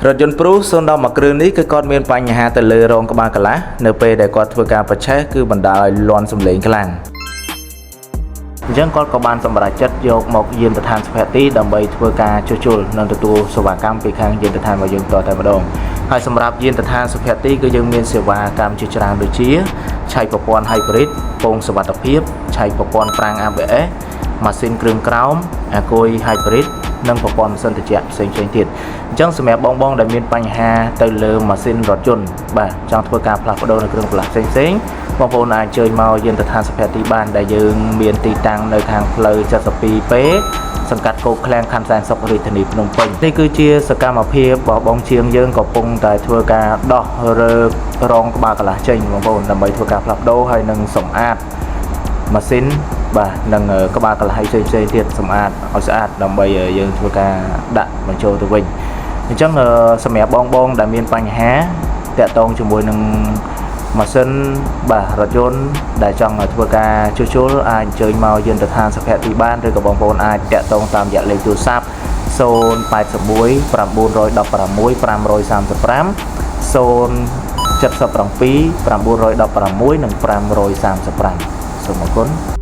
รถยนต์ปรูส่วนดอกมะกรูดนี้คือก้อนเมียนปัญหาแต่เลยรองกบาลกะละเนื้อเปย์ได้ก้อนធ្វើការប្រឆេះគឺបណ្ដាលឲ្យលន់សម្លេងខ្លាំងអញ្ចឹងគាត់ក៏បានសម្រេចចិត្តយកមកយានដ្ឋានសុភ័ក្រទីដើម្បីធ្វើការជួសជុលនិងទទួលសេវាកម្មពីខាងយានដ្ឋានរបស់យើងតតែម្ដងហើយសម្រាប់យានដ្ឋានសុភ័ក្រទីគឺយើងមានសេវាកម្មជាច្រើនដូចជាឆែកប្រព័ន្ធ hybrid ពងសុវត្ថិភាពឆែកប្រព័ន្ធប្រាំង ABS ម៉ាស៊ីនគ្រឿងក្រោមអាគុយ hybrid និងប្រព័ន្ធម៉ាស៊ីនត្រជាក់ផ្សេងៗទៀតអញ្ចឹងសម្រាប់បងដែលមានបញ្ហាទៅលើម៉ាស៊ីនរថយន្តបាទចង់ធ្វើការផ្លាស់ប្ដូរនៅគ្រឿងបន្លាស់ផ្សេងៗបងប្អូនអាចអញ្ជើញមកយានដ្ឋានសុភ័ក្រទីបានដែលយើងមានទីតាំងនៅខាងផ្លូវ 72P សង្កាត់គោកឃ្លាំងខណ្ឌសែនសុខរាជធានីភ្នំពេញនេះគឺជាសកម្មភាពរបស់បងជាងយើងកំពុងតែធ្វើការដោះរើរងក្បាលកន្លះចេញបងប្អូនដើម្បីធ្វើការផ្លាស់ប្ដូរហើយនឹងសម្អាតម៉ាស៊ីនបាទនឹងក្បាលកន្លះផ្សេងៗទៀតសម្អាតឲ្យស្អាតដើម្បីយើងធ្វើការដាក់បញ្ចូលទៅវិញអញ្ចឹងសម្រាប់បងដែលមានបញ្ហាតាក់ទងជាមួយនឹងម៉ាស៊ីនបាទរថយន្តដែលចង់ធ្វើការជួសជុលអាចអញ្ជើញមកយានដ្ឋានសុភ័ក្រទីបានឬក៏បងប្អូនអាចតាក់ទងតាមរយៈលេខទូរស័ព្ទ081 916 535 077 916 និង535សូមអរគុណ